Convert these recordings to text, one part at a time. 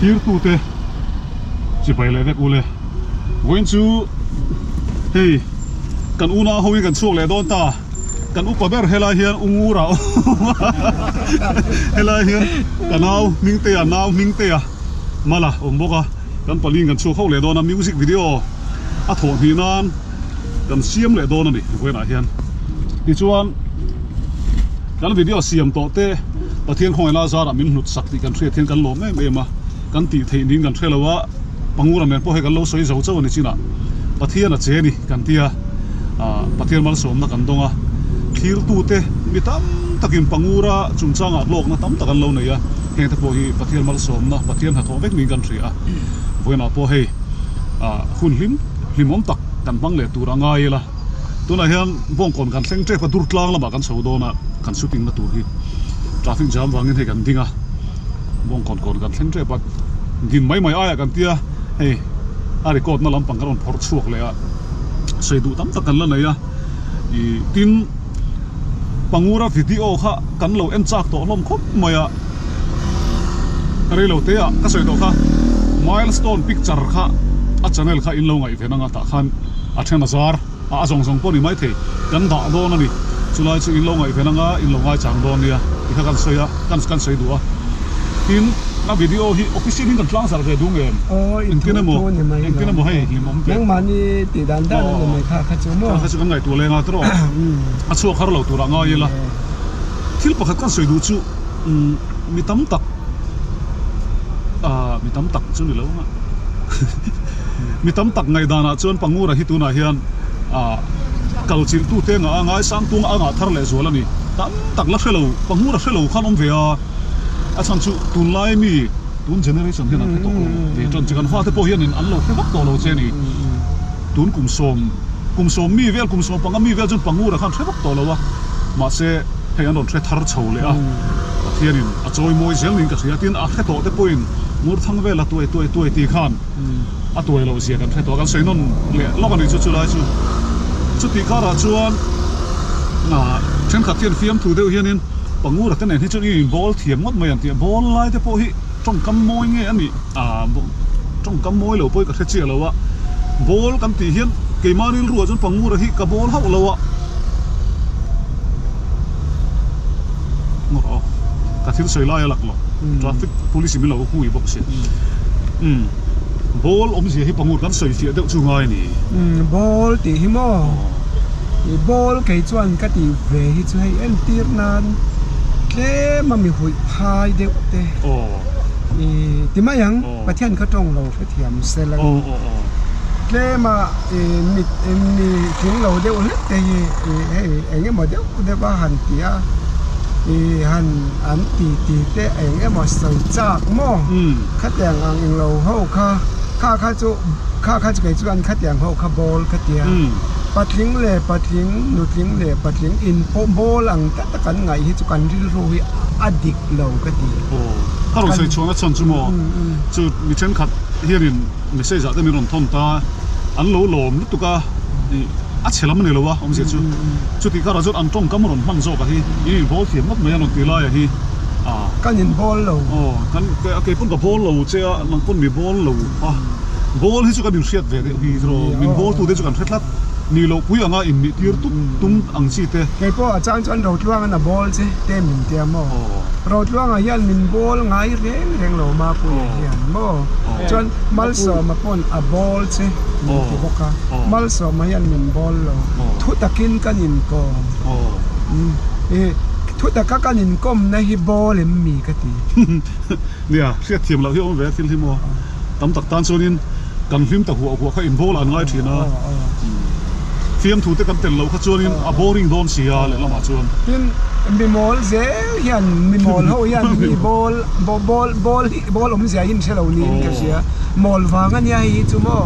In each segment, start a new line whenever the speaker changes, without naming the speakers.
thir tu te chỉ phải lấy việc ule when chu hey kan una howi kan chuak le don ta kan upa ber hela hian ungura hela hian kanau mingte ya nau mingte ya mala omboka kan palin kan chuak ho le don music video a thon hi nan kan siam le don ani when a hian ti chuan kan video siam to te pathian khoi la zara min hnut sakti kan thre thian kan lo me ma kan ti thei nin kan thelawa pangura men po he kan lo soi zo chaw ani china pathian a che ni kan tia pathian mal som na kan donga thir tu te mitam takin pangura chungchanga lok na tam takan lo nei a he te po hi pathian mal som na pathian ha tho vek nin kan thria boina po he hun hlimom tak kan bang le tur angai la tuna hian bong kon kan thleng tre pa dur tlang lama kan chodona kan shooting na tur hi traffic jam wangin he kan dinga bong kon kan thleng tre pa din mai aya kan tia hey a record na lampang kan on phor chuak le a sei du tam tak kan la nei a I tin pangura video kha kan lo en chak to lom khop maya re lo te a ka sei to kha milestone picture kha a channel kha in lo ngai venanga ta khan 8,000 a zong poni mai the kan da don ani chulai chu in lo ngai venanga in lo ngai chang don nia I kha kan sei a kan sei du a tin na video hi official hin kan tlang sar ve dung em in kena mo hai hi mom pe
nang mani ti dan dan no mai kha chu mo
kha chu kan ngai tu le nga tro a chu khar lo tu ra nga yela thil pakhat kan sei du chu mi tam tak chu ni lo nga mi tam tak ngai dana chon pangura hi tu na hian kalchil tu te nga ngai sang tung anga thar le zola ni tam tak la hrelo pangura hrelo khan om ve a chan chu tun lai mi tun generation hian an to te chon chikan fa te po hian in an lo thebak to lo che ni tun kum som mi vel kum som panga mi vel chon pangura khan thebak to lo wa ma se he an on thre thar chho le a pathian in a choi moi zel nin ka sia tin a khe to te point mur thang vel a tuai ti khan a tuai lo sia kan khe to kan sei non le lo kan ni chu lai chu ti khara chuan chen khathian fiam thu deuh hian in pangura ten hi chu ni ball thiam ngot mai an ti ball lai te po hi trong kam moi nge ani trong kam moi lo poi ka the che lo wa ball kan ti hian ke manil ru chon pangura hi ka ball hau lo wa ngo ka thil sei lai lak lo traffic police mi lo hui bok se ball om si hi pangur kan sei fi deuh chu ngai ni
ball ti hi mo ball ke chuan ka ti ve hi chu hei en tir nan ke ma mi hui phai deuh te ti ma yang pathian kha tong lo fe thiam se la ke ma mi thing lo deuh le te enge ma deuh de ba han tia han an ti te enge ma sai chak mo kha tang ang ing lo ho kha chu ke chuan kha tang ho kha ball kha tia patling nutling le patling in ball ang ta kan ngai hi chu kan ril ro hi adik lo ka ti
ha ro sei chuanga chan chu mo chu mi chen khat hianin message ate mi ron thon ta an lo lom tu ka a chelam ne lo wa om se chu ti khara jot an tong kam ron man zo ka hi I ball thiam mat mai an ti la ya hi
kan in ball lo
kan ke pun ka ball lo che nang pun mi ball lo ball hi chu ka min riat ve hi ro min ball tu de chu kan thretlat ni lo pui anga in mi tir tum ang chi te
ke po a chang ro tluang na ball che te min te mo ro tluang a hian min ball ngai reng lo ma pu hian mo chon mal so ma pon a ball che ti boka mal so ma hian min ball lo thu takin kan in ko thu ta ka kan in kom na hi ball em mi ka ti
nia riat thiam lo hi om ve fil hi mo tam tak tan chonin kan hlim ta huwa kha in ball an ngai thina fiam thu te kan tel lo kha chuanin a boring don sia le lama chuan
tin mi mol ze hian mi mol ho hian mi ball om zia in selo ni ka sia mol wanga nia hi chu mo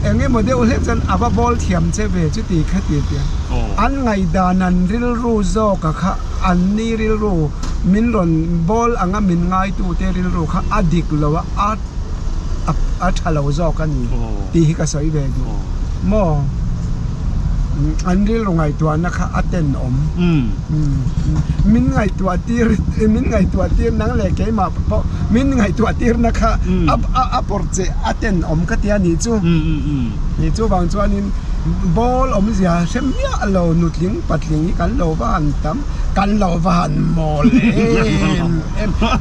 enge model le chan aba ball thiam che ve chu ti kha ti tia an ngai danan ril ru zo ka kha an ni ril ru min ron ball anga min ngai tu te ril ru kha adik lo a thalo zo ka ni ti hi ka soi ve du mo อันนี้ลงไงตัวนะคะอัตเตนอมมินไงตัวตีร์มินไงตัวตีร์นั่งเล็กมาเพราะมินไงตัวตีร์นะคะอัปปอร์เจอัตเตนอมก็เตียนี่จูบางจวนนี่บอลอมเสียเช่นเนี่ยเราหนุดลิงปัดลิงกันเราบ้านตั้มกันเราบ้านมอล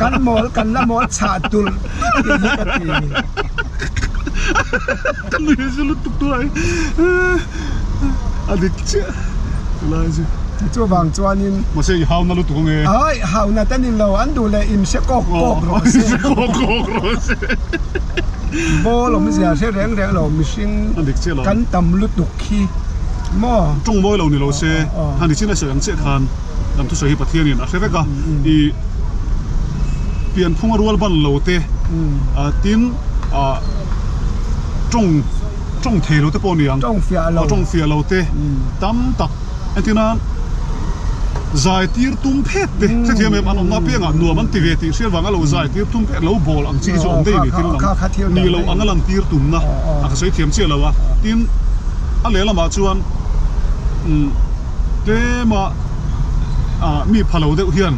กันมอลกันละมอลชาตุล
kan lu je lu tuk tuai adik che la je
จูบางจวนนี่
ma se haw na lu tuk nge
เฮ้ยหาวน่ะแต่นี่เราอันดูแลอิมเชกอกโรเซ่
rose
บอลอมเสียเช่นแรงเรามิชิง
adik che lo
กันตำลุตุกขี้หม้อ
trong boy lo ni lo se han di china se ang che khan dam tu so hi pathian in a hreve ka I pian phunga rual ban lo te tin trong thề lo te po ni ang
จ้องเฟียเรา
trong fia lo te tam tak antina zai tir tum phet te se thiam em anom na pe nga nuam an ti ve ti sel wanga lo zai tir tum phet lo bol ang chi jo dei ni tin ni lo angalam tir tum na a ka sei thiam che lo wa tin a le lama chuan te ma mi phalo de hian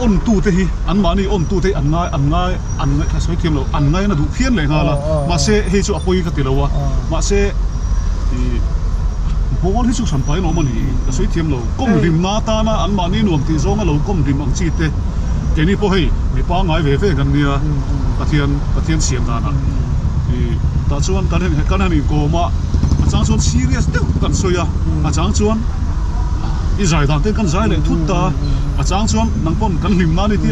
on tu te hi an mani on tu te an ngai ka sei thiam lo an ngai na du phian le nga la ma se he chu apoi ka ti lo wa ma se bol hi chu sampai no mani ka sei thiam lo kom rim na ta na an mani nuam ti zong a lo kom rim ang chi te ke ni po hei mi pa ngai ve ve kan nia pathian siam na na ta chuan kan han ko ma achang chuan serious te kan soya achang chuan I zai dan te kan zai le thut ta achang chuan nang pon kan lim na ni ti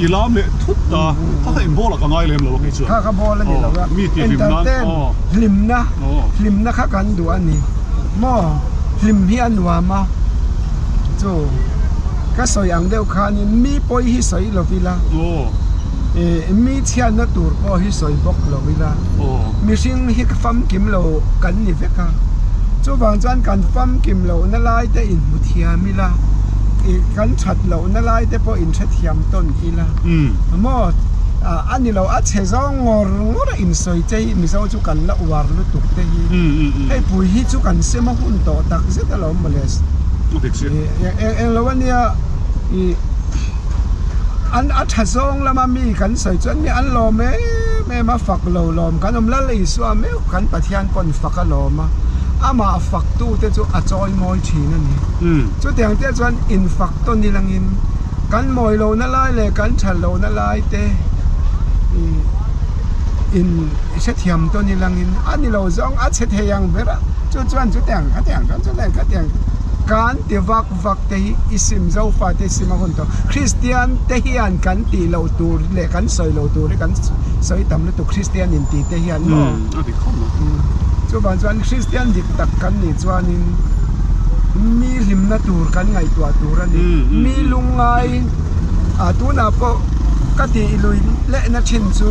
ilam le thut ta ta in bola ka ngai lem lo ke chu
ข้าขบอลนี่เราว่า
มีที่ริมนะ
ลิมนะข้ากันดูอันนี้หม้อลิมเฮียนว่ามาจูก็สอยอังเดียวขานี่มีปอยฮิสอยโลวิลามีเชียนนัตูร์ปอยฮิสอยบกโลวิลามีสิ่งฮิกฟัมกิมโลกันนี่เวกาจูบางจานกันฟัมกิมโลนั่นไล่แต่อินมุทียมิลากันชัดโลนั่นไล่แต่พออินชัดเทียมต้นอีลาหม้ออันนี้เราอัดเชซองงอร์อินสอยใจมิซาจุกันละวาร์ลุตุกเตฮีไอ้ปุยฮิจุกันเสมาหุ่นโตตักเสตเรามาเลสเราวันนี้อันอัดเชซองละมามีกันสอยจนมีอันลมแม่มาฝักเราลมกันอมละเลยสัวแม่กันปะเทียนปนฝักลมอามาฝักตู้เตจุอัดจอยมอยชีนั่นนี่จุดเดียงเตจวนอินฝักต้นนี่ลังอินกันมอยเรานั่นไล่เลยกันฉันเรานั่นไล่เตอินเชทียมตัวนี้ลังอินอันนี้เราจ้องอัดเชทียงเบระจุดจวนจุดแต่งกันแต่งกันจุดแต่งกันแต่งการเดี๋ยววักเตะอิสิมเจ้าฟ้าเตะสิมาคนโตคริสเตียนเตะฮิอันกันตีเราตูเละกันสอยเราตูเละกันสอยต่ำแล้วตัวคริสเตียนอินตีเตะฮิอันมั้งจุดบางจวนคริสเตียนดิบตักกันนี่จวนนินมีลิมนาตูกันไงตัวตูรันนี่มีลุงไงตัวน่ะพอกติลุยเละนักชินซู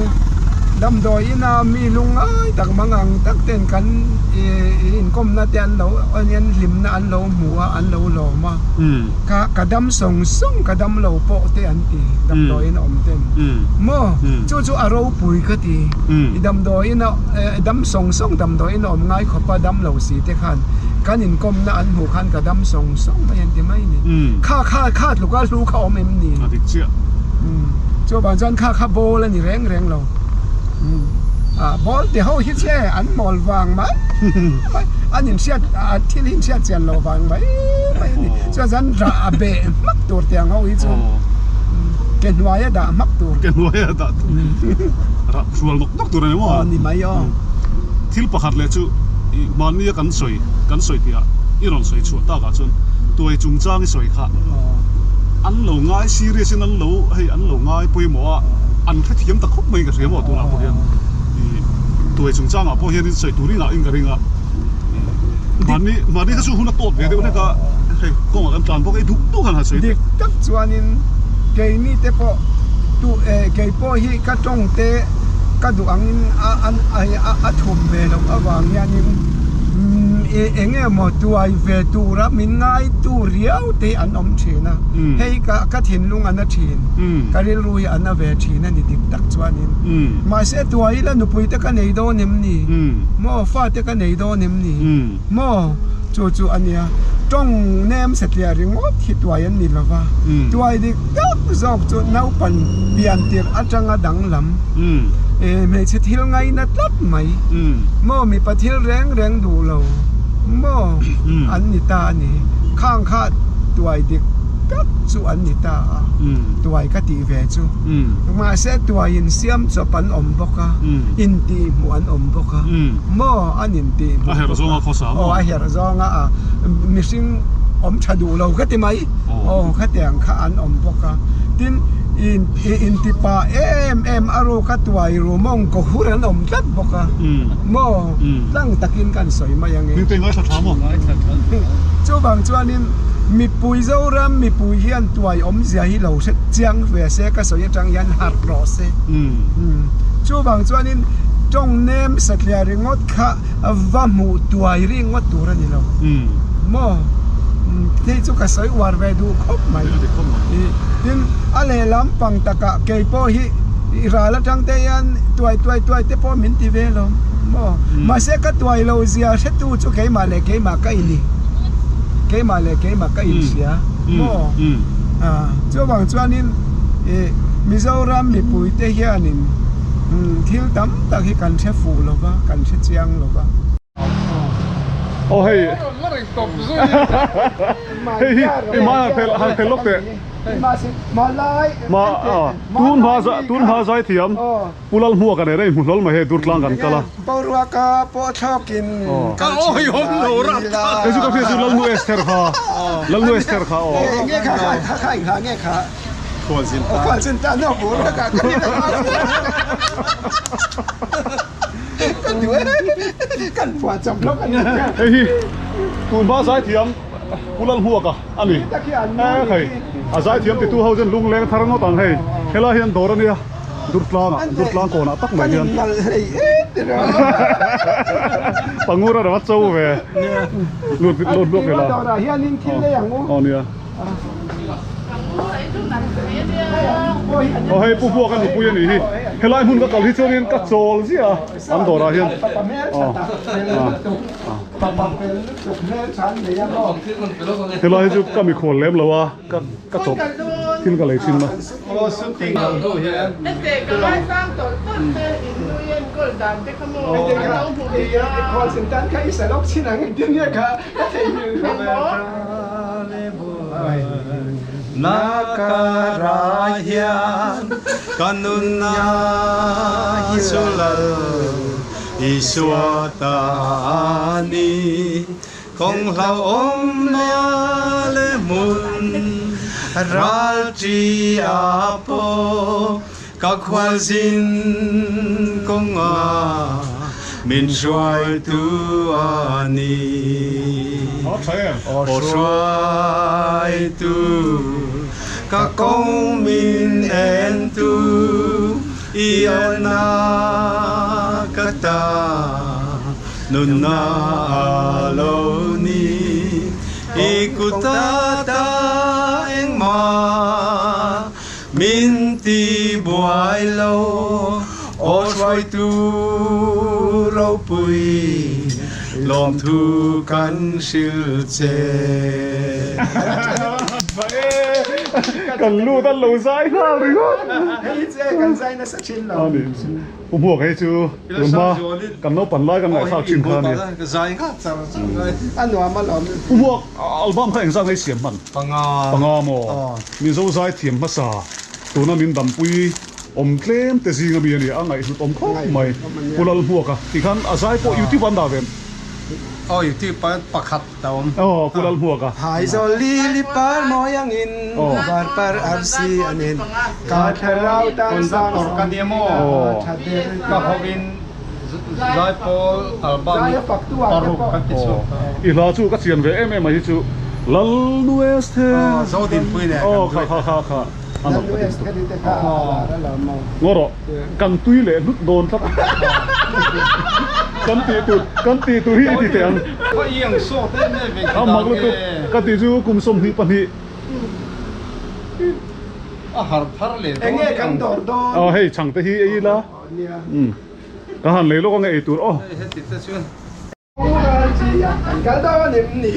ดำดอยน่ะมีลุงตักมังตักเต้นกันอินก้มน่ะเต้นเราอันนี้ลิมน่ะอันเราหัวอันเราหล่อมากระดำส่งกระดำเราโปะเต้นตีดำดอยน่ะอมเต้นมั่วจู่ๆอารมณ์ปุยก็ตีดำดอยน่ะดำส่งดำดอยน่ะอมง่ายขบปะดำเราสีเตขันกันอินก้มน่ะอันหูขันกระดำส่งไม่เห็นที่ไม่นี่ข้าลูกก็รู้เขาอมเอ็มนี่จู่บางจันข้าโบแล้วนี่แรงเราบอลเดี๋ยวเขาฮิตแช่อันมอลวางไหมอันนี้เสียที่ลิ้นเสียเจียนเราวางไหมไม่นี่จู่จันระเบะมักตัวเตียงเขาฮิตจู่เกินไว้ด่ามักตัว
เกินไว้ด่าระชวนนกตัวไหนวะ
นี่ไม่ยอม
ทิลประคัดเลยจู่มันนี่กันสวยเดียอีรอนสวยชัวตากาจนตัวจุงจ้างสวยค่ะอันเหลวง่ายซีเรียสอันเหลวให้อันเหลวง่ายปุยหมออันแค่เทียมตะคุบไม่กับเสียหมดตัวน่ะพวกเฮียนตัวจุงจ้างพวกเฮียนใส่ตัวนี้น่ะอิงกระดิ่งมันนี่ก็สู้หุ่นตัวเดียวเนี่ยก็เฮ้ยก็มากันจานพวกไอ้ทุกขันหาสวย
เด็กจักจวนนินเกยนี่เตปอตัวเกยปอฮีก็จ้องเตก็ดูอันถุมเบลวางยานิน เองหมดตัวเวตูรับมินง่ายตัวเรียวเตอันอมเชนะให้กะถินลุงอันนั้นชินกะเรียรุยอันนั้นเวชินนี่ดิตักจวนินมาเสตัวอีละนุปุยตะกันในโดนิมนี่มอฟ้าตะกันในโดนิมนี่มอจู่อันเนี้ยจ้องแนมเสร็จแล้วริงว่าที่ตัวยันนี่ละว่าตัวดิกักจอกจุดน้าปันเบียนเตียอาจังดังลำไม่ใช่ที่ไงนัดลับไหมมอมีปะเที่ยวแรงดูเรามออันนิตานี่ข้างข้าตัวดิกักจุอันนิตาตัวก็ตีเวจูมาเสตัวยินเสียมจะปันอมบกะอินตีหมวนอมบกะมออันอินตี
อาเฮร์ซองข้อสาม
อาเฮร์ซองมิสิงอมชาดูเราก็ตีไหมก็แต่งข้าอันอมบกะดินอินติปาอารกัตัวไอรูมองก็หูรันอมจัดบกะมอตั้งตะกินกันสวยมาอย่างงี้
เป็นไงสักถามมั้ง
เจ้าบางจวนนี้มีปุยเจ้ารำมีปุยเฮียนตัวอมเสียให้เราเสจังเวเสก็สวยจังยันหัดรอเสเจ้าบางจวนนี้จงเนมสัตย์เริงดข้าว่ามูตัวเริงดตัวนี่เรามอที่จุกสวยวาร์เวดูครบไหมดินอะไรล้ำปังตะกะเกยโปฮิราละจังเตียนตัวเตปอมินติเวลมอมาเสกตัวเราเสียเสตูจุกเกยมาเลยเกยมาก็อินี่เกยมาเลยเกยมาก็อินเสียมอเจ้าบางจวนนี้มิจารามมีปุยเทียนินทิลตั้มตะกี้กันเชฟูหรอวะกันเชจียงหรอวะ
โอ้ยมาเทลกเตะ
มาไล่
มาตูนพาใจเทียมปุลลหัวกันเลยมุลลมาเฮดูดลังกันกันละ
ปอรัวกาปอชอบกิน
ก็โอ้ยผมโนรับเดี๋ยวก็เพื่อนลลนูเอสเตอร์ค่ะลนูเอสเตอร์ค่ะโอ้
เงี้ยค่ะเงี้ยค่ะควรสินตาเนาะผมแล้วกันกันด้วยกันผัวจำลบกัน
เฮ้ยตูนพาใจเทียมปุลลหัวกันอันนี้ใครอาศัยเทียมติดตู้เขาจนลุงแรงทารงต่างให้เฮล่าเฮียนโดรเนี่ยดูดลางก่อนตักเหมือนกันปังงูระดับโซ่เว้ยลุดลูกเลยล่ะอ๋อเนี่ยโอ้ให้พวกกันพวกยันนี่เฮล่าหุ่นก็เกาหลีเชอร์นี่ก็โซ่สิอ่ะอันโดราเฮียนอ๋อเฮล่าให้จุก็มีคนเล็บแล้ววะก็จบที่มันก็เลยชินมา
โอ้สุดจริงเราดูเห็นเด็กก็ไม่สร้างตัวต้นเตยอินโดเย็นก็ดันเด็กขโมยเด็กเราผู้ดีคนสินตันใครสลบชินังเดี๋ยวนี้ค่ะก็เทียนเขาแบบ
Nakarayan kanuna sulal iswatani kong laom na lemun ralchi apo kakwalsin kong min shuai tu ani o shuai tu ka kong min en tu iana kata nun na aloni ikutata eng ma min ti buai lo o shuai tu lâu bụi lòng thu cắn siêu chê
cần lưu ta lâu dài nào đấy không
hay chê cần dài nó sẽ chín lâu
ผมบอกให้จูรู้มากันนกปั่นไล่กันไหนข้าวชิมข้าวเนี่ย
อันหนูมาหลอม
ผมบอกอัลบั้มเขาเองสร้างให้เสียงมันปังอมมีโซ่ใจเทียมภาษาตัวนั้นมีดำปุยอมเคลมแต่สิ่งมีอะไรอ่ะไงสุดอมข้าวไม่กุลลหัวกะที่ขันอาศัยพวกอยู่ที่วันดาวเอง
อยู่ที่ปักขัดดาว
กุลลหัวกะ
หายโซลีลิปาร์มอยังอินบาร์ปาร์อาร์ซีอันนี้กาเทราตันซัง
ตอร์กันเดียโมก็ฮอวินไลโปอัลบั้มตอรุกันติสุ
อีลาจูก็เสียนเวเอ็มมาที่จูลัลนูเอสเท
โซดินปุยเนี่ย
ค่ะอันนั้นก็ดีงอรอกันตุยเลยลุดโดนสัก กันตีตัวที่ตีเตียง
ก็เอียงโซ่เต้นเนี่ยเป็น
เอาหมักแล้วตัวกันตีจูกุมสมที่ปันที่
อาหารทะเล
เอ็งเงี้ยกันโดดโดน
เอาให้ช่างตะฮีไอ้ละ
เนี่ย
ก็หันเลยลูกก็ไงไอ้ตัวอ๋อ
เฮ้ยติดตะชวน
กันโดนนี่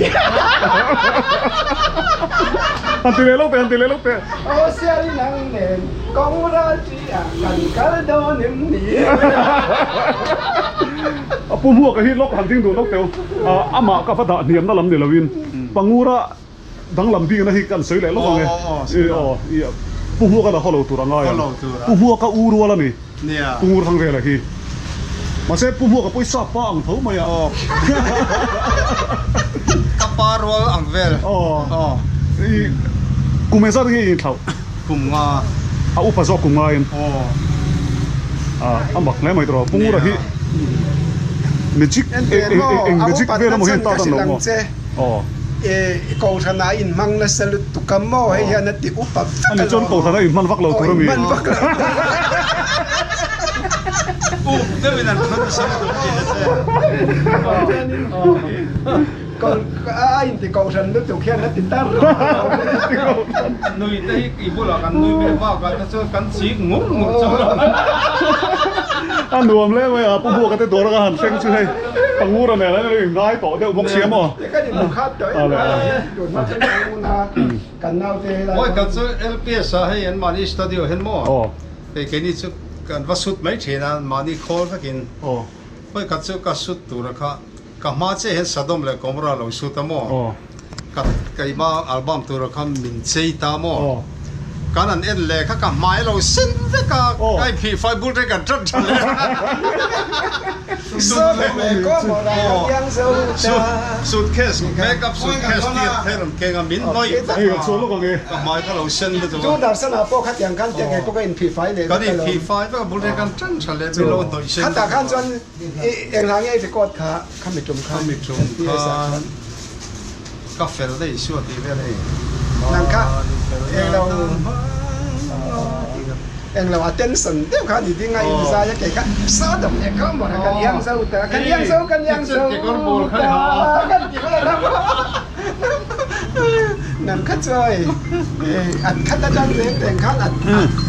หันตีเลยลูกเตะหันตีเลยลูกเตะ
โอ้เสียนี่นังเด่นกองราชีกันโดนนี่
ปุ่มหัวกะฮิลกหันทิ้งดูลูกเต๋ออามากับฟัดเนียมนั่นลำเดลวินปังงูระดังลำที่นะฮิกันสวยเลยลูกไงปุ่มหัวก็ได้เขาเราตัวง่ายปุ่มหัวก็อูรัวแล้วนี่
เนี่ย
ปุ่มหัวทางเรือละฮีมาเซปุ่มหัวกับปุ้ยซาป้างเท่าไหมอ่ะ
กับปารัวอังเวล
อ๋อ
อ๋อ
กูไม่ทราบที่เท่าก
ลุ่มงา
เอาอุปสรรคกูง่าย
อ๋อ
อันบักแล้วไม่ตรอปุ่มหัวละฮีเมจิกเอ็งเมจิกเวลาโมเห็นตาตั้งลงอ๋อ
กองชนะอินมังนะสลุตุกัมโมให้ยันติอุป
อันนี้จนโตทนายมันฟักเราตัวมี
มันฟักเรา
อู้เดี๋ยวนั้นมันจะสนุกจริงๆ
ก็อินติกองฉันนึกถึงแค่นั้นติดตั้ง
นุ้ยได้อีบุหลากันนุ้ยไม่ว่ากันจะช่วยกันสีงงงจังเลย
อันรวมเลยไหมอ่ะปุ่มหัวกันตัวละกันเซ็งช่วยปังงูระเนี่ยแล้วเลยง่ายต่อเดี๋ยวมกเสียมอ่ะ
ก็ดิบุคคลตัวโดนมาใช้งานกันเอาเจริญ
โอ้ยกันช่วย LPS ให้เห็นมานี่สตูดิโอเห็นมั้ง
อ๋อ
ไปกินนี่ชุดกันว่าสุดไม่เช่นนั้นมานี่คอลก็กิน
อ๋อ
โอ้ยกันช่วยกันสุดตัวละค่ะก็มาเช่เห็นสะดมเลยก็มาเราสุดทั้งหมด
อ๋อ
ก็ก็มาอัลบั้มตัวละค่ะมินเซตามอ่ะ
อ๋อ
กันนั่นเอ็นเลยค่ะก็มาเราสิ้นเลยก็ไอพีไฟบุลเลยกันจัดเลย
สุดเลยก็หมดยังสู้
สุดเคสเมกับสุดเคสที่เทนเก่งมินน้อย
ไอ้กับโซโล่กันไง
ก็มาก็เราสิ้นเลย
จูดาสนาพวกขัดยังกันยังไงพวกอินพีไฟเลย
ก็นี่พีไฟก็บุลเลยกันจัดเลยไม่รู้ตัวสิ้น
ขัดตาขันจนเอ็งหางไอ้ที่กดขาข้าไม่จมข้า
มิจุงก็เฟลได้ชัวร์ดีเลย
นั่นค่ะเอ็งเราอัตเทนสันเดี๋ยวข้าดีที่ไงอินซาจะเก่งกันซาดมเนี่ยเขาหมดกันยังสู้แต่กันยังสู้กันกี่คนแล้วนั่นข้าช่วยอัดข้าตาจันเลี้ยงแต่งข้าอัด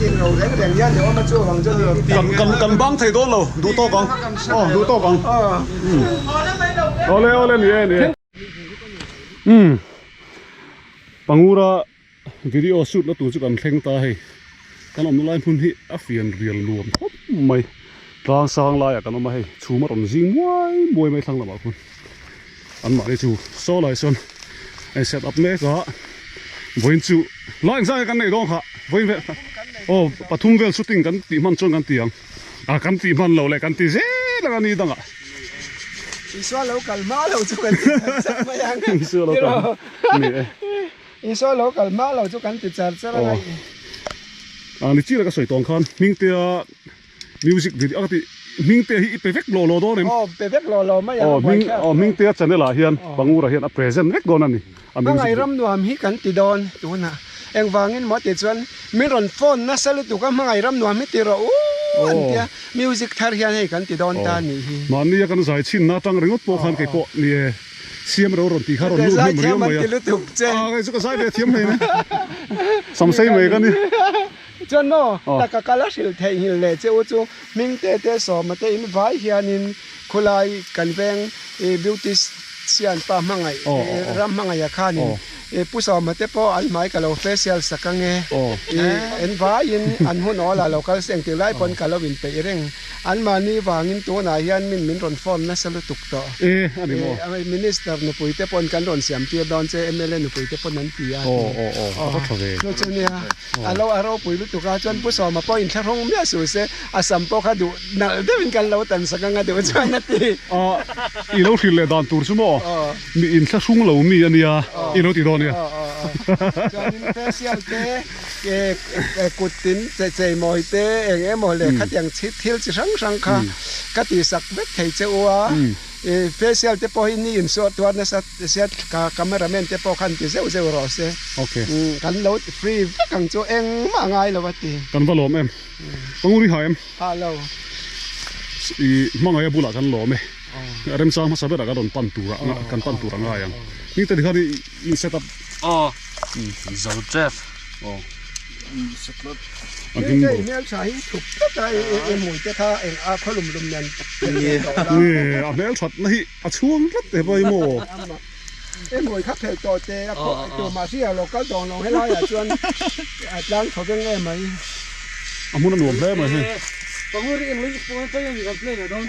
อินเราเลี้ยงแต่งยันเดี๋ยวมาช่วยวังช่วย
กันบ้างไทยตัวเราดูโต๊ะกันอ๋อดูโต๊ะกันเอาเลยนี่ปังงูระวิดีโอสุดแล้วตัวจุกันเข่งตาให้กันอมนุไลพุ่นที่อัฟยันเรียนรวมทบไม่กลางสร้างลายกันออกมาให้ชูมาตอนจิงมวยไม่ทั้งละบ้าคุณอันมาได้ชูโซ่ลายส่วนไอเซตอัพเมก็วันจูลายสร้างกันในดงค่ะวันเวโอ้ปฐุมเวลชุดติ้งกันตีมันจนกันเตียงกันตีมันเราเลยกันตีเซ่แล้วกันนี่ดังอ่ะ
อีสวาเรากัลมาเราจุกันไม่ยัง
อีสวาเรากัลนี่
อีสวาเรากัลมาเราจุกันติดจัดซะอะไร
นี่จีแล้วก็สวยตรงคันมิงเตียมิวสิกวิดีโอที่มิงเตียฮีไปเวกโลโดนี่
ไปเวกโลไม่ยัง
มิงเตียจันนี่ละเฮียนบางอูระเฮียนเพรสเซนต์เวกโดนั่นนี่
บางไงรำนวมฮีกันติดอนตัวน่ะเอ็งวางเงินหมดติดส่วนมีรอนฟอนน่ะสลุตุก็บางไงรำนวมมิติระโอ้อันเดียมิวสิกทาร์เฮียนให้กันติดอนตานี่
มันนี่กันสายชินน่าจังเรื่องตัวคันไก่ปอนี่เสียมเรารอนตีข้ารอนลูกนี่มันเรียกไหมไอ้สุกสายเดียเทียมเลยนะสมเสยไหมกันนี่
จนโน่แต่ก็กาลสิลเทียนเลยเจ้าจูมิงเตสอมาเตอินไว้เฮียนินคุลายกันเวงบิวตี้เซียนป้ามังไงรำมังไงข้านินผู้สอมาเตปออันหมายกับเราเฟเชียลสักกังเอ็นไว้ยินอันหุ่นอ๋อละเราก็เสียงตีไล่ปนกับเราวินไปเร่งอันมานี่วางินตัวไหนยันมินรอนฟอนน่ะสลุตุกต่อ
อันนี้
มินิสเตอร์นุปุยเตปนกันรอนเสียมเตียดอนเจเอเมเลนุปุยเตปนนั้นปีอ่ะ
ก็ทำเอง
โน่นเนี่ยเราปุยลุตุกาจนผู้สอมาปอยอินทร์งเมียสุเสอาสัมปอขาดูนั่นเดวินกันเราตันสักกังดูจวนนัดที่
อีเราถึงเลยดอนตูร์สมอมีอินทร์งเรามีอันนี้อีเราติดดอนเนี่ย
จนเฟเชียลเตกุตินเจมอยเตเองมอเลยขัดยังชิดทิลจิสังค่ะกัติสักเวทเจอว่าเฟเชียลเตปอนี่อินสอตัวนั้นสัตเสียคาเมราแมนเตปอคันติเซลรอเซ
โอเค
กันเราฟรีกังโจเองมาง่ายแล้ววัดที่
กันว่าหล่อไหมปังงูที่หาย
ฮัลโหล
อีมังไงบุหรี่กันหล่อไหม rem sang masa bera gadon pantura kan pantura ngayang ni tadi hari in setup
Joseph
angin
cái email sai thuộc tất cả em mùi cái tha em có lùm nhận
ni amel chat nahi achuang rat te bai mo
em mùi khắp theo trò tê chỗ mà xí là có tròn nó hay nói là chuyên đang thổi cái nghe mày
amun nuam hle ma he
Panguri em lấy phone tay em gặp lên rồi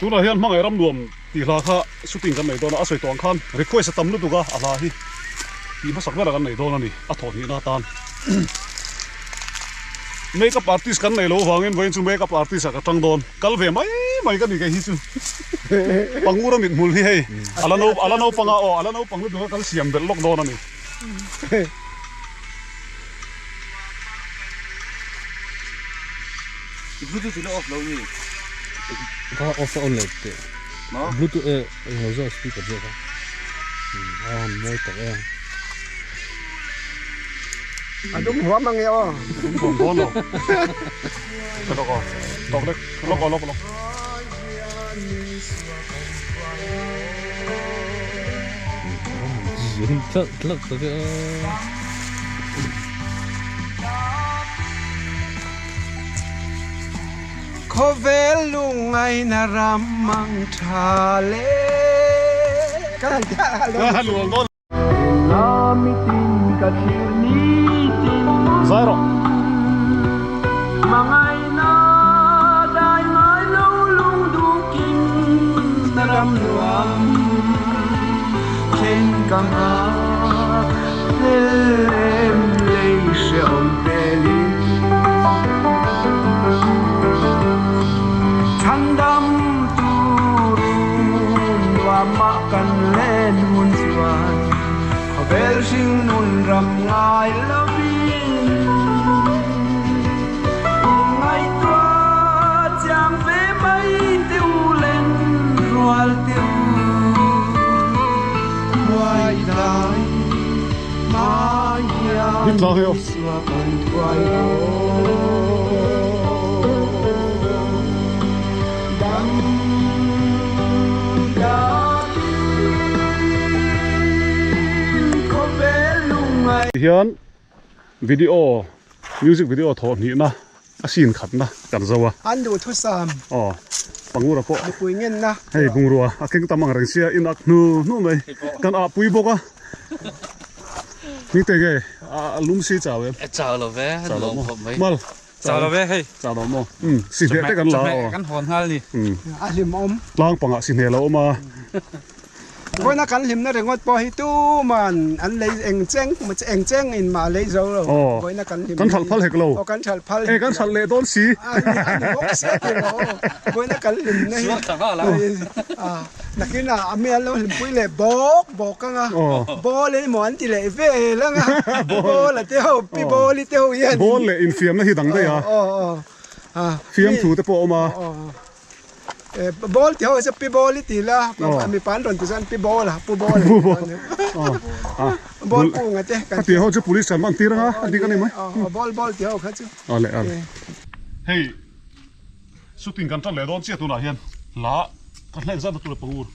tu la hian mangai ram nuam ti la kha shooting kan nei don a soi tong khan request tam lu duga ala hi ti ma sak bera kan nei don ani a thon hi na tan makeup artist kan nei lo wangin voin chu makeup artist ka tang don kal ve mai kan ni ke hi chu pangura mit mul hi hei ala no pang du kal siam bel lok don ani
Bluetooth nó off lâu nhỉ?
Có off on lại thế. Bluetooth hồi giờ speaker chưa không? Mới tập em.
đúng hóa mang nghe không?
Không có đâu. Cái đó có. Tóc đấy. Lóc.
Thật lắc tới cái.
Có vẻ lung ai na ram mang thà lê cái
Ah, luang don.
Namitin ka chirnitin
Zairo.
Mangay na dahil ngay lulung duking naramdaman Ken ka nga Lelem lay siya ang pelin Tandam turun Wamakan len hunsuan Kabel sing nun ram ngay labing Ngay tua chàng về mây tiêu lên Rual tiêu Ngoài đài Maya
Hít lo heo.
Xua con quay Đăng Có vẻ lung ngay
Hian video music video thon hi na a sin khat na kan zawa.
Anh đủ thu xàm
Pangura po.
Quỳ nhân na
Hei bungrua a keng tamang reng sia in ak nu mai kan a pui boka. Ni te ge a lum si chawe.
Chào là vé, lồng hộp mấy.
Mal.
Chào là vé hay.
Chào đó mo. Si he te kan la.
Căn hồn hal đi.
À liềm ôm
Lang panga sin he lo ma.
Với nó cắn liềm nó để ngót bò hi tu mà anh lấy anh cheng in mà lấy dấu rồi với nó cắn liềm
Kan thal phal hek lo.
cắn thal phal
E kan thal le don si.
anh bốc xe thì nó với nó cắn liềm này
Xuống thẳng đó là.
nãy khi nào anh em nó liềm bui lệ bốc cái ngà bò lên món thì lệ về lắm ngà bò là tiêu pi bò li tiêu yên
Bol le in fiam na hi dang de ya. Fiam thu te po ma.
ball thì họ sẽ pi ball thì là mình bán rồi thì sang pi ball là pu ball ball pu ngay thế
Ka ti ho chu police san man tir ha. Adi kan ni mai.
ball thì họ khác chứ
Ale. Hey. Shooting kan tan le don che tu na hian. La kan le zan tu le pangur.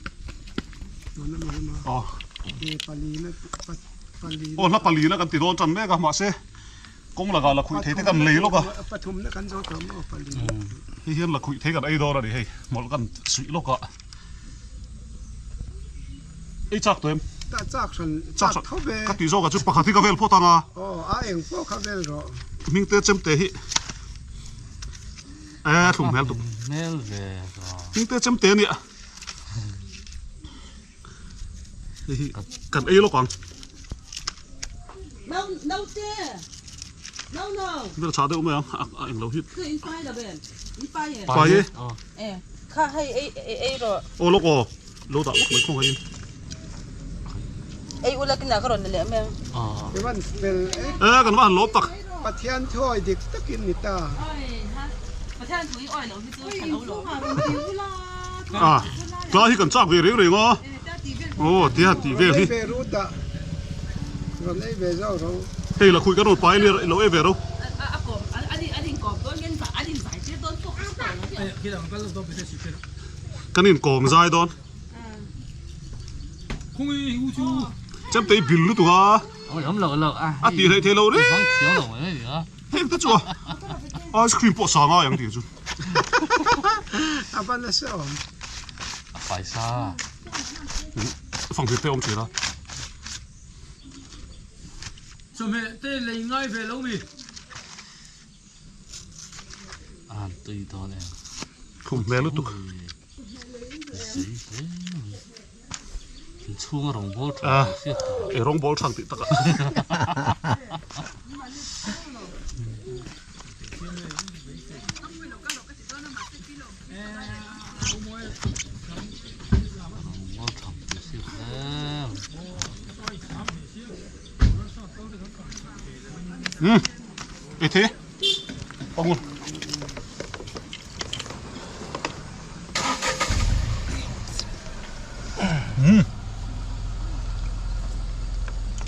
Oh la pali na kan ti don chan me ka ma se. Kong la ga la khui the te kan le lo ka.
pathum nó cắn dấu tấm ở pali
Hi hian la khui the kan ai do ra di hey. Mol kan sui lo ka. Ei chak to em.
ta chắc sẵn
Chak
chắc thâu về
ka ti zo ka chu pakhathi ka vel pho ta nga.
anh phố khá vel rồi
Ming te chem te hi. Thum hel tu.
Mel về rồi.
Ming te chem te ni. Hi kan ai lo kan.
No there. No.
Vel cha de um ya. Anh lo hit.
Cứ in file là bên. In file.
Pa ye.
Khá hay ấy rồi.
O lo ko. Lo da mai khong hai.
Ấy ula cái nào cái rồi này em.
cái bạn vel
Kan ma lop tak.
pathian thôi dik takin ni ta
Ôi ha. Mà theo anh thúi oi lẩu thì tôi thành lẩu lẩu.
Ka hi kan chak ve reng ngo. O ti ha ti ve hi.
về rút ta rồi lấy về rồi rồi
Hey la khui ka ro pai le lo e ve ro.
Cọp, anh cọp tôi nghe phải anh phải chứ tôi không ăn
cái nín còm dài đón chém tay bìl luôn tụi à tí thấy thế lâu đấy thế tất chúa ice cream bỏ sáng à yang tiếng chú
Apa na siya?
phải xa
phòng việt tây ông chỉ ra
Sao mẹ tê lấy ngay về lâu mi?
tùy thôi nè
không mẹ lúc tục
xuống rồng bố
cái rong ball sang tị tắc ấy thế ông luôn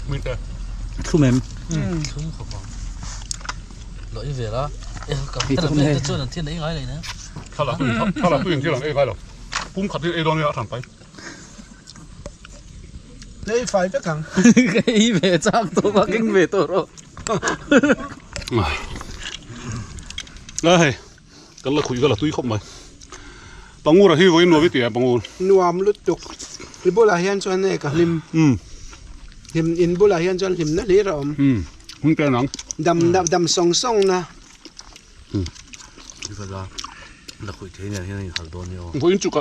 mình đây
không em không không lỗi về đó cầm cái là cái chỗ là thiên đấy nói này nữa
ถ้าเราตื่นที่หลังเอ้ยไรหรอปุ้มขัดที่เอ้ยตอนนี้อ่ะถันไป
Lấy phải biết càng.
cái về trang tôi mà kinh về tôi rồi
đây cái là khui cái là túi không mày bằng ngô là hi với nuôi với tiền bằng ngô
Nuam lút tục. Đi bố là hiên cho này cả lim. Lim in bố là hiên cho lim nó lý rồi.
không cái nắng
Đầm song song na.
cái là khui thế này thế hal đồn nhiều
với chụp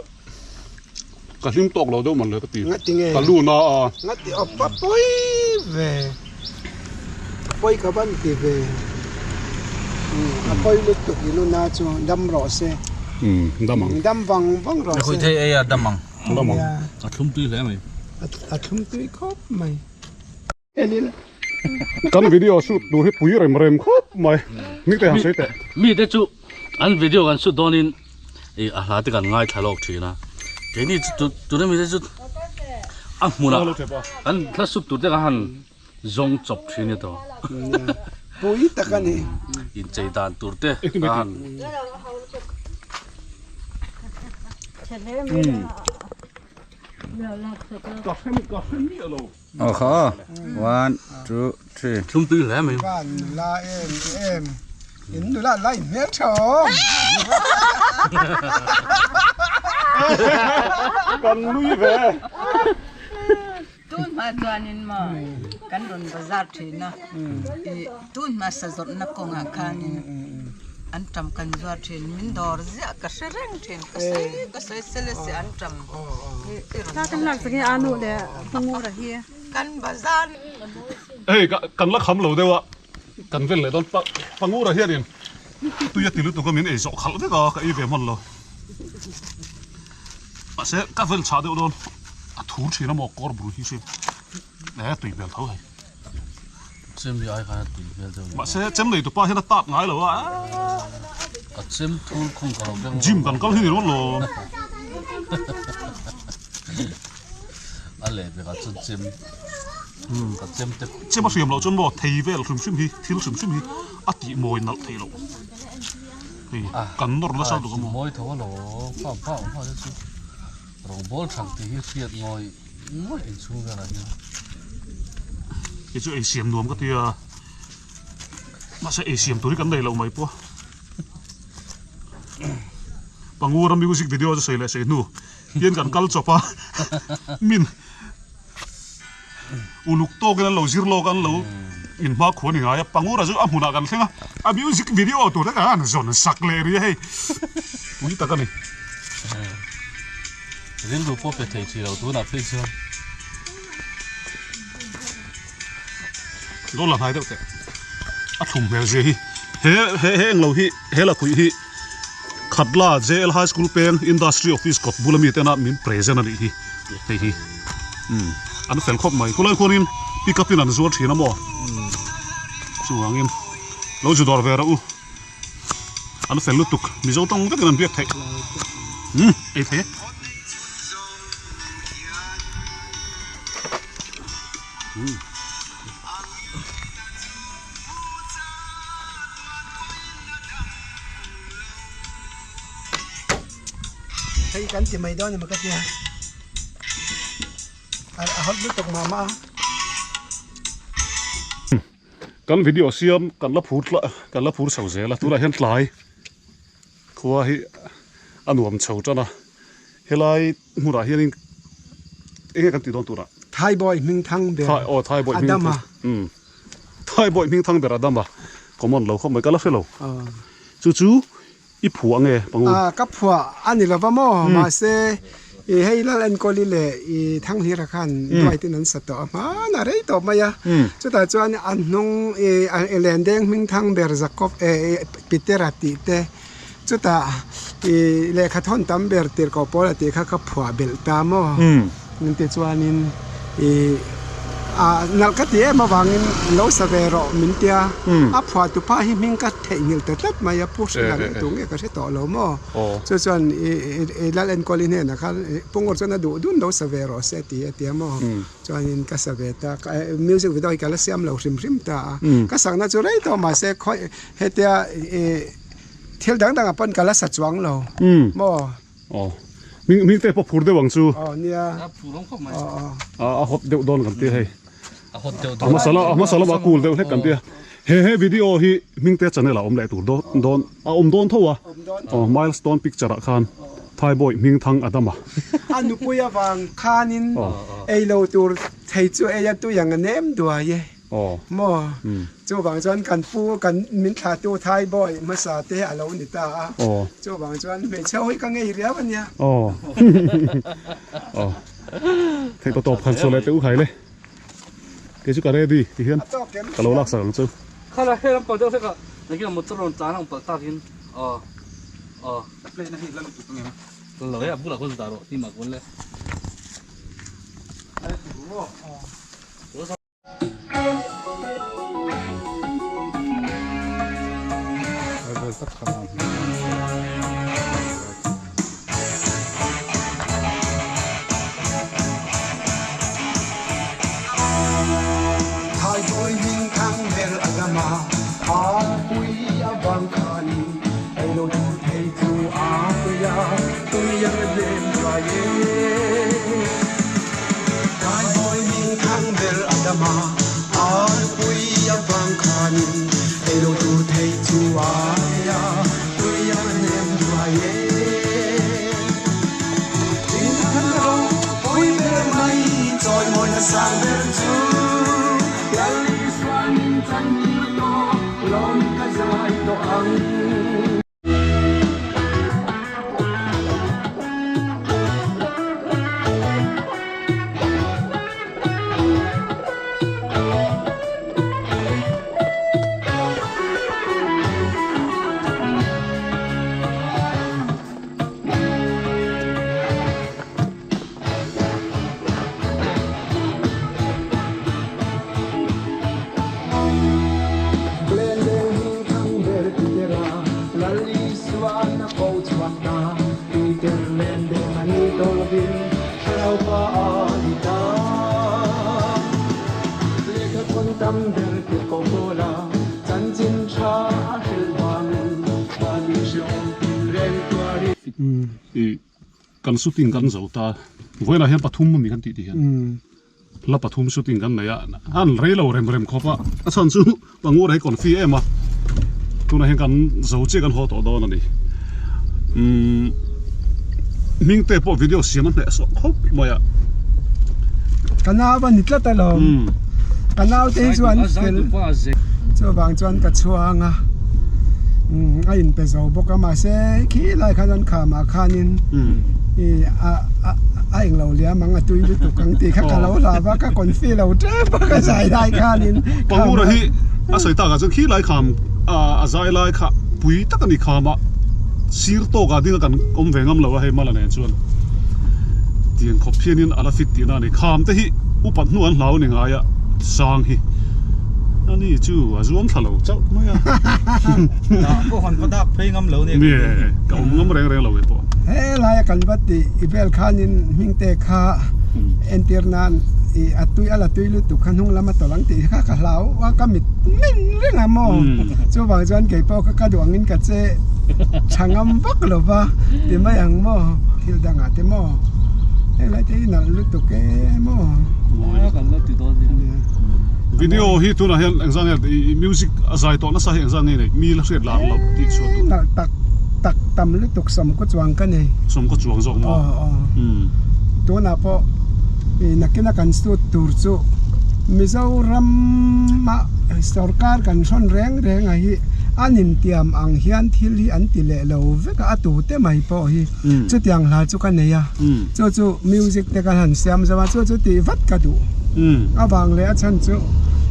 cái lim tóc lâu đâu mà lấy cái tiền
Ngắt tiếng nghe.
cái lu nó
Ngắt tiếng oppa bôi về. Bôi cả bạn thì về. Bôi lút tục đi luôn na cho đâm rõ xe.
đâm măng
Đâm văng rõ xe.
Khui thế ấy đâm măng.
đâm măng
không tùy lẽ mày
Không tươi khóc mày. Cái này là
cái video shoot đồ hết bụi rồi mà em khóc mày mình thấy hàng sấy tệ
mi đấy chú anh video anh shoot đồn in là cái ngay thay lọc chuyện na cái này chú đấy mi đấy chú mua là anhถ้า shoot tụi cái hắn zong chop chuyện này đó
bụi tất cả này.
in chạy đàn tụi cái hắn
Oho. 1, 2, 3.
không tùy lẽ mày
Bạn là em. Yến là lại mẹ chồng.
còn lui về
Tun ma tuanin ma kan don bazar thina tun ma sa zot na ko nga khanin an tam kan zwa thin min dor zia ka sereng thin ka sai sele se an tam
ta kan lak sa ke anu le pangu ra hi
kan bazar
ê cần lắc khăm lầu đâu ạ cần về lại đón bằng ngô ra hiện điền tôi giờ tìm lúc tôi có miếng ấy dọ khẩu thế cả cái về mòn rồi bạn sẽ các phần trả đều luôn thú chỉ nó một con bự hi xem nè tùy bèn thấu này
xem đi ai khai tùy về đâu
bạn sẽ chém này tụi ba hiện nó tạt ngái rồi á
cả xem thu không có đâu
Jim cần có gì đó rồi
anh lấy về cả chân xem cả xem tiếp
chém bao nhiêu lâu chân bò thầy về là sum hi thiếu sum hi à tị mồi nặng thầy lâu thì cần nó sao được không
mồi thấu lỗ phao đấy chứ rồi bố thằng thì hiết hiết ngồi hình xuống ra này
cái chỗ Asian nuông cái tia mà sẽ Asian tối cái này lâu mấy po bằng ngô làm music video cho xây lại xây nu yên cần cal chopa min uluk to cái lâu zir lo cái lâu in ma khuôn hình ai bằng ngô là chỗ amuna cái thằng à music video tôi đã cả anh zone sắc lệ đi hay quý ta cái này
riêng đồ pop thì chỉ đầu tôi là phê chưa
đó là hai đâu thế à thùng bèo gì he lâu hi he là quý hi khát la JL High School pen industry office cột bulami tên là min present này hi thế hi anh phải khóc mày cô lại cô nín pick up in anh zuar thina mo chú anh em lâu chú đòi về đâu anh phải lút tục mi dâu tông cái anh biết thế ấy thế
kan ti mai don ma ka ti a hot lu tok mama
กันวิดีโอเสียมกันละพูดละกันละพูดเสาเสละตัวละเห็นหลายคัวให้อันหวมเฉาจ้ะนะเฮลัยหัวเราะเฮียนี่กันติดโดนตัวละ
Thai boy Ming Thang Ber
ไทยไทยบ่อยมิง
Adama
ไทยบ่อยมิงทั้งเบระดัมบ่ก็มันเราเข้ามากันละเฟลจู่ๆอีผัวไงปัง
กับผัวอันนี้เราบ่มอมาเซให้ละเล่นกอลิเลทั้งที่ระคันด้วยที่นั้นสตอมาน่ะเรตอบมายาจุดจวนอันนงแลนเดงมิงทั้งเบอร์ซักอบปิเตอร์ติเตจุดเลขาทอนตัมเบอร์ติร์กอปอลติข้ากับผัวเบลตามอนั่นที่จวนินนักที่มาวางินโลสเวโรมินเตียผัวตุพาหิมิงกัดเทงิลตัดมายาพูดสิ่งตรงนี้ก็ใช่ต่อเราโม่ส่วนละเล่นกอลินเนี่ยนะครับปุ่งก็จะน่าดูดุนโลสเวโรเสตีเตียโม่ส่วนนี้ก็สเวตามิวสิกวิดีโอก็ละเสียมเราริมตาก็สั่งน่าจะไรต่อมาเสคอยเฮตียเที่ยวดังๆปนก็ละสัจวังเราโม่
มิงเตะพอพูดได้หวังซู
เนี่ย
ผู้ร้องเข้ามา
ฮอบเดี๋ยวโดนกันตีให้
ฮอตเดียว
มาสละมากูเดี๋ยวให้กันตีเฮ้วิดีโอฮีมิงเตะจะเนี่ยละเลตูโดนโดนเท่ามาลสโตนพิกจาระคันไทยบอยมิงทั้งอัตมา
อันนุปุยวังคานินโลตูไทยจูตัวอย่างเนมด้วยมอจูบางจวนกันฟูกันมินขาตัวไทยบ่อยมาสาเตะเราหนิตาจูบางจวนไม่เช่าให้กันไงเรียบเนี่ย
ให้ตัวตบคันโซเลตอุ้ยเลยเกี่ยวกับอะไรดีที่เห็นกะโหลกสังจู
ข้าละเฮ้ยเราเปิดเดี๋ยวเสร็จนี่ก็มุดตรงจานของเปิดตากิน
เลยนะพี่แล้วตรงนี้มั้ย
เราเนี่ยบุหรี่คนสุดท้ายที่มาคนเลย
สักคำ
กันสุดทิ้งกันจะตาเวลาเห็นปฐุมมันมีกันติดเห็นแล้วปฐุมสุดทิ้งกันไหนอ่ะอันเร่เราเริ่มครบอ่ะฉันสู้บางวันให้ก่อนฟีเอ็มอ่ะตัวนั้นเห็นกันจะเจอกันหัวต่อนั่นนี่มิงเตะพอวิดีโอเสียมันเนี่ยสองครบมาอ่ะ
กันเอาวันนี้ละตลอดกันเอาเตะชวนเจ้าบางชวนกับช่วงอ่ะไอ้อินเป็นสาวบอกมาเสขี้ไล่ขนาดขามาขานินไอ้เราเลี้ยมังตุยตุกังตีข้าเราลาว่าข้าคนฟีเราเจ็บก็ใส่ได้ขานิน
บางวันที่อาศัยตากาจนขี้ไล่ขามอาศัยไล่ขาปุยตะกันนี่ขามาซีร์โตกันดิ้งกันอมเวงมเราให้มาละเนี่ยชวนเตียงขบเพียนินอาลาฟิตตีน่านี่ขามแต่ที่อุปันนวลเหล่านี่ไงอ่ะสร้างที่อันนี้จู่รวมทะเลเจ้าไม่อะ
พวกคนก็ดับเพลงงำเหลวเนี่ย
มีก็งำแรงเราไปปะ
เฮ้ยลายกันบัดดีอีเบลขานินมิงเตะขาเอ็นเตอร์นันอัตุยอะไรตุยลุตุขันหงละมาต่อหลังตีข้าขัดเหลาว่าก็มิดนิ่งเรื่องอะโมจู่บางจวนเก็บปอกก็ดวงเงินกัดเจ changam bak lo ba ti ma yang mo hil danga te mo e la te na lu tu ke mo
kan lo ti do ni
video hi tu na hian engzang music azai to na sa hi engzang nei mi la hret lar lo ti chu tu
na tak tam lu tuk sam ko chuang ka nei
som ko chuang zok mo
to na po nakina kan stu tur chu Mizoram ma sarkar kan son reng a hi anin tiam ang hian thil hi an ti le lo veka atu te mai po hi chu tiang hla chu kan nei ya chu music te kan han siam zawa chu ti vat ka du awang le a chan chu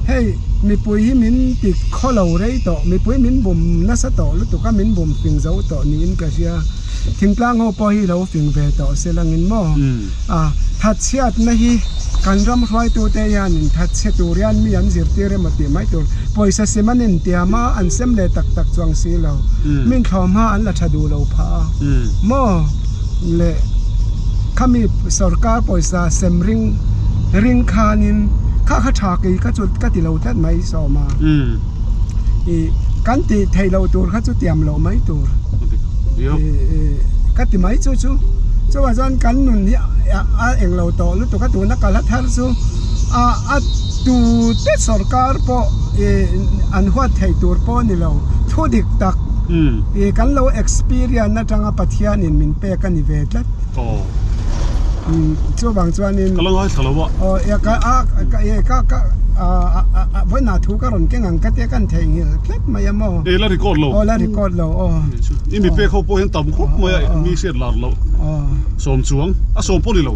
hey mi pui hi min ti kholo rei to mi pui min bum na sa to lu tu ka min bum ping zo to ni in ka sia thingtlang ho po hi lo ping ve to selangin mo that chiat na hi kan ram roi tu te yan in that che turian mi an zir ti re mati mai tur poisa semanin tiama an sem le tak tak chuang si lo min thoma an la thadu lo pha mo le kami sarkar poisa semring ring khanin kha tha ke ka chut ka ti lo tat mai so ma i kan ti thei lo tur kha chu tiam lo mai tur ka ti mai chu wa zan kan nun ni a eng lo to lu to ka tu na ka la thar chu a tu te sarkar po an hwa thei tur po ni lo thu dik tak kan lo experience na tanga pathian in min pe kan ni ve tlat chu bang chuan in
ka lo ai thalo ba
ya ka voi na thu ka ron ke ngang ka te kan thei ngil tlat mai mo
la record lo
la record lo
i mi pe kho po hen tam khop mai mi set lar lo som chuang a som po ni lo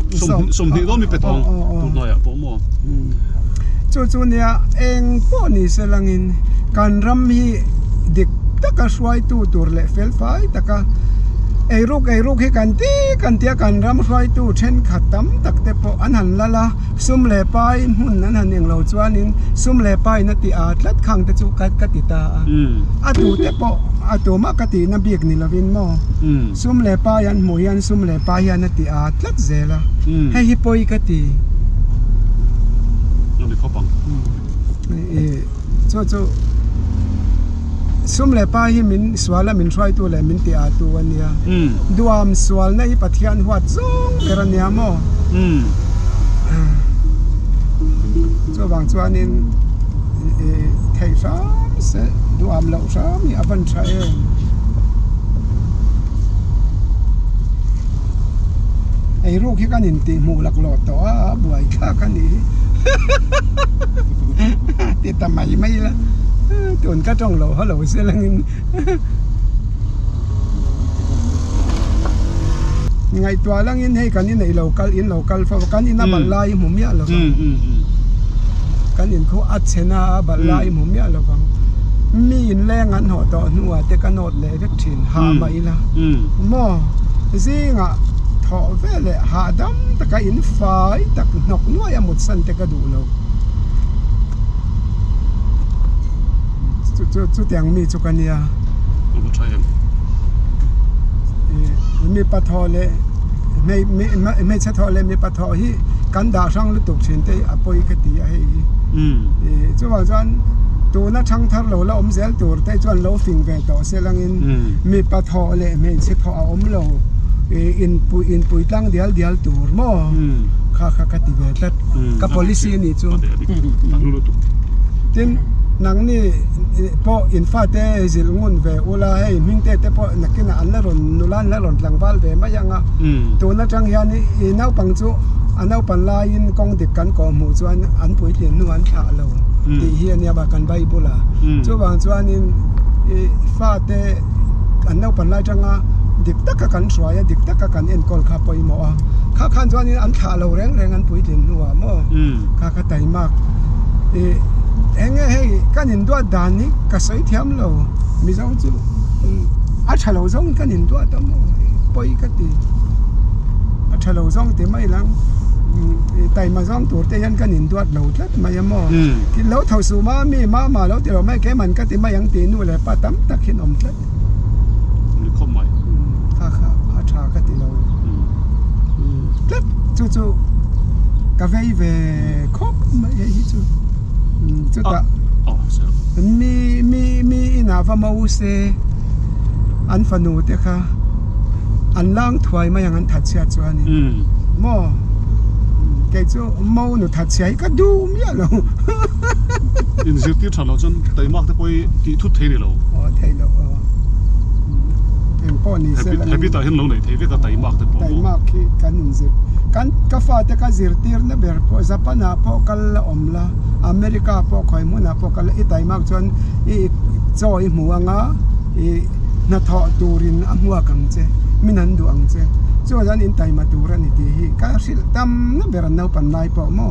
som ni do mi pe thong tu no ya po mo
chu nia eng po ni selangin kan ram hi dik taka swai tu tur le fel fai taka ei ruk hi kan tia kan ram swai tu then khatam tak te po an han lala sum le pai hun nan han eng lo chuanin sum le pai na ti a tlat khang te chu ka ti ta a tu te po a tu ma ka ti na biak ni lovin mo sum le pai an mo yan sum le pai yan na ti a tlat zela hei hi poi ka ti
ni khopang
chu sum le pa hi min swala min try tu le min ti a tu ania duam swal na hi pathian huat zong perania mo cho bang chuanin thei sam se duam lo sam hi avan tha ei ru khi kan in ti mu lak lo to a buai kha kan ni ti ta mai la tuần cá trong lầu hết lầu xe lên ngày tua lang in hay cái này local phao cái này nó lai mồm mía là cái nàyเขาăn chén na lai mồm mía là vâng mi in leng ăn họ to nua te cái nốt lệ rất chín hà mai là mò gì ngạ thọ về lệ hà đâm ta cái in phai ta nọc nuôi một sân te cái đủ lâu chu tiang mi chu kania mi pa tho le me cha tho le mi pa tho hi kan da sang lu tuk chin te apoi ka ti a hi chu wa jan tu na thang thar lo la om zel tur te chuan lo fing ve to se lang in mi pa tho le me che tho a om lo in pui tlang dial tur mo kha ka ti ve tlat ka policy ni chu tin nang ni po in fa te zil ngun ve ula hei ming te po nakina an la ron nulan la ron tlang bal ve ma yanga tu na tang hian i nau pang chu anau pan la in kong dik kan ko mu chuan an pui tin nu an tha lo ti hian ya ba kan bible chu wang chuan in fa te anau pan la tanga dik tak ka kan shwaya dik tak ka kan en kol kha poi mo kha khan chuan in an tha lo reng an pui tin nu mo kha tai mak eng hey kan in dua dan ni ka sai thiam lo mi zong chu a thalo zong kan in dua tam poi ka ti a thalo zong te mai lang tai ma zong tur te yan kan in dua lo tlat mai mo ki lo thau su ma mi ma lo ti lo mai ke man ka ti mai yang ti nu le pa tam tak hin om tlat
ni khom mai
kha a tha ka ti lo tlat chu ka ve khop mai hi chu chu ta mi ina va mau se อันฟนูเตค่ะอันล่างถวยมาอย่างนั้นถัดเชียจวนนี่หม้อแกจูเมาหนูถัดเชียก็ดูเมียเรา
อินสิที่ฉันเราจนไต่มากแต่ไปที่ทุกเทนี่เรา
อ๋อไทยเราเอ็มป้อนี่เสร็จแล้ว
ให้พี่ตาเห็นเราไหนเทนี่ก็ไต่มากแต่ปอ
ไทยมากที่กันอินสิกันกาฟาเตก็ซิรตีร์นะเบอร์พอญี่ปุ่นพอกัลอมละอเมริกาพอคอยมุนะพอกัลไอไทยมากจนอีจอยหัวงาอีนัทตูรินอัหัวกังเจมินันดูอังเจจวนอินไทยมาตูรันที่ก็สิลตัมนะเบอร์นาวปันไลพอมอ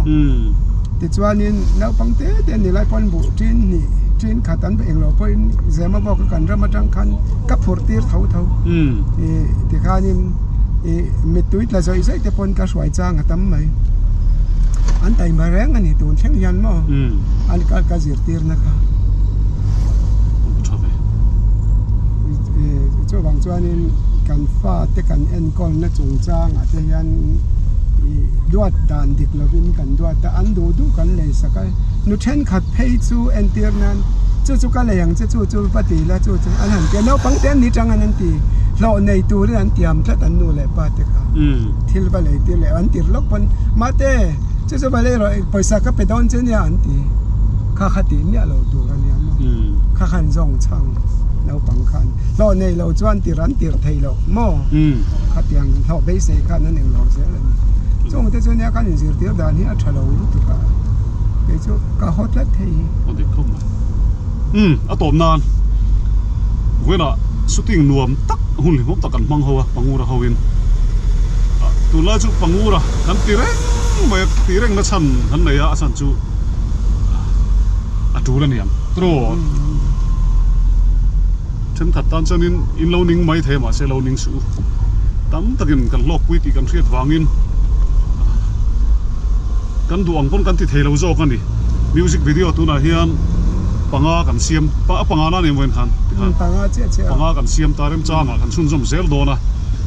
ติดจวนอินนาวปังเตเตนี่ไลปอนบุจินนี่จินขัดตันไปเองเราพออินเซมาบอกกันเรามาจังคันกับพอร์ตีร์เท่าที่ข้านินมิตุยต์ละจะอีสัยแต่ปนก็สวยจังตั้มไหมอันไต่มาแรงอันนี้ตูนเช่นยันมั้งอันก็จิรตีร์นะคะช่วงบางช่วงนี้การฟาดแต่การเอ็นกอลน่ะจงจ้างอาจจะยันดวดดานดิกลวินกันดวดแต่อันดูกันเลยสักนุเช่นขัดเพย์จูเอ็นเตียร์นั้นจู่ก็เลยยังจู่ปฏิละจู่อันนั้นแกเราปังเต้นนี่จังอันนั้นตีเราในตัวเรื่องเตรียมทัดอันนู้นเลยป้าเด็กค่ะทิลไปเลยทิลเลยอันตีล็อกมันมาเต้จู่ไปเลยเราไปสักก็ไปโดนเจนี่อันตีข้าขัดตีเนี่ยเราดูกันเนี่ยมั้งข้าขันจงช่างเราปังคันเราในเราจวนตีรันตีไทยเราหม้อขัดยังเราไปเสกกันนั่นเองเราเสียเลยจงแต่จวนเนี่ยกันสิตีดานนี้อัชเรารู้ตัวกันเดี๋ยวจู่ก็ฮอตแล้วไทย
อันนี้เข้ามาอะตอมนานเว้ยนะสุดที่นวมตักหุ่นลิมตักกันมังหัวปังงูระเขาวินตุลาจุปังงูระกันตีเร่งไม่ตีเร่งนัชชันหันไหนอะสันจุดูแล้วเนี่ยตรวจฉันถัดตามจนินอินเรานิ่งไม่เทมาเซเรานิ่งสูตั้มตะกินกันลอกวิธีกันเทียดวางินกันดูอังปนกันที่เทเราโจกันดิมิวสิกวิดีโอตัวน่ะเฮียนปังอากันเสียมปังอานั่นเองเว้นขันปังอากันเสียมตาเริ่มจ้างอ่ะกันชุนจมเซลโดนะ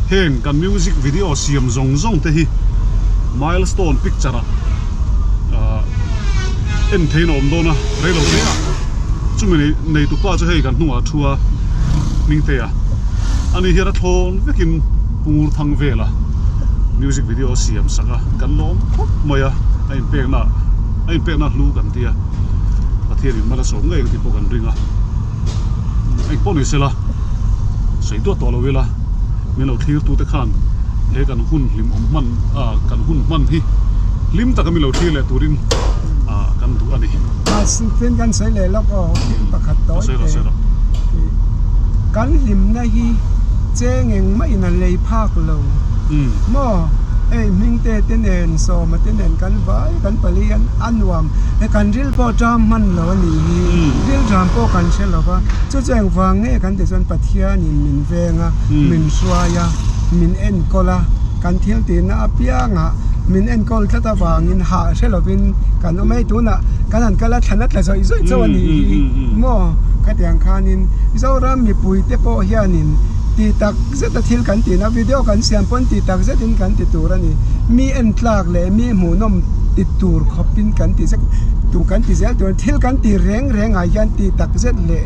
เฮงกันมิวสิกวิดีโอเสียมจงเตhi milestone picture เอ็นเทนอมโดนะเรื่องนี้จุ่มในตุกป้าจะให้กันหัวทัวมิงเตียอันนี้เฮียรัตโทนไปกินปูทังเวล่ะมิวสิกวิดีโอเสียมสักกันล้มปุ๊บมาอ่ะไอ้เป็กน่ะรู้กันเตียประเทศนี้มันละสมเองที่พวกกันริงอ่ะไอ้พวกนี้เสร็จละใส่ตัวต่อเราเวลาเมื่อเราเที่ยวตัวตะขันเฮกันหุ่นลิมอมมันกันหุ่นมันที่ลิมตะกันมีเราเที่ยวแหละตัวริงกันตัวอันนี้
สิ่งที่กันใส่เลยแล้วก็ประคัตโต้กันลิมนะฮีเจ้งเองไม่นั่นเลยภาคเราหม้อมิงเตเตนเอ็นโซมาเตนเอ็นกันไว้กันปลีกันอันวามกันริลโปจามมันเหล่านี้ริลจามโปกันเชลล์ว่าจะแจ้งฟังเนี่ยกันแต่ส่วนปัทยานี่มินเวงะมินสวายะมินเอ็นโกลากันเที่ยวตีนอาเปียงะมินเอ็นโกลทัตวางินหาเชลล์วินกันเอาไม่ตัวน่ะกันนั่นกันละถนัดเลยส่วนส่วนนี้หม้อกันแต่งคานินเจ้ารามีปุยเตโปเฮียนินตีตักเซตทิลกันตีนะวิดีโอกันเสียงปนตีตักเซตินกันติตัวนี่มีเอ็นทลากเลยมีหมูนมติดตัวขอบปินกันตีเซตูกันตีเซลตัวทิลกันตีแรงอายันตีตักเซตเลย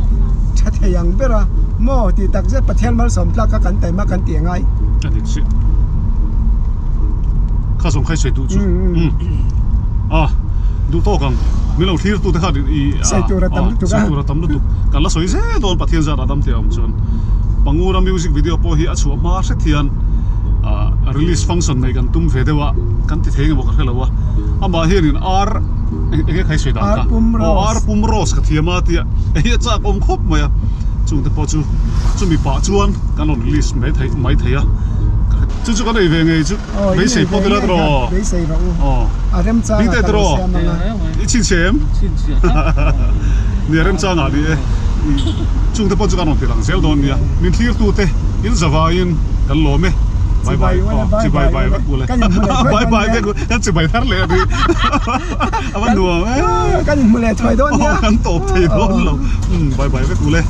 ชัดเฮียงเบระหม้อตีตักเซตประเทศมันสมทลากกันแต่มากันตีไง
อันนี้สิข้าส่งใครใส่ดูจุดูโต้กันเมื่อเราที่ตัวที่ข้าดี
ใส่ตัวระตำตุก
กันละสวยเสียโดนประเทศจะระดับเทียมจนปังงูรามิวสิกวิดีโอพอฮีอัดชัวมาเสถียรrelease function ในกันตุ้มเฟเดวะกันติดเฮงบอกกันแล้ววะอามาเฮนินอาร์เอ็งใครสวยดังกันอาร์ปุ่มโรสกับเทียมาเตียเฮียจ้าอมคบมาจุงแต่พอจูมีป่าจวนกันลอง release ไม่เทียจู่กันไอ้เวงไงจู่ไม่ใช่พอดีแล้วตรอ
ไม่ใช่หรอกเริ่มจ้า
นี่แต่ตรอชินเชมเนี่ยเริ่มจ้างอะไรจุงแต่พอจูกันลองตีหลังเซลโดนเนี่ยมินที่ตัวเตอินสบายอินกันล้มไหมบายจิบายไปกูเลยบายไปกูกันจิบายทั้งเลยดิมันหนัว
กันมือเลยถอยโดนเนี่ย
กันตบถอยโดนเราบายไปกูเลย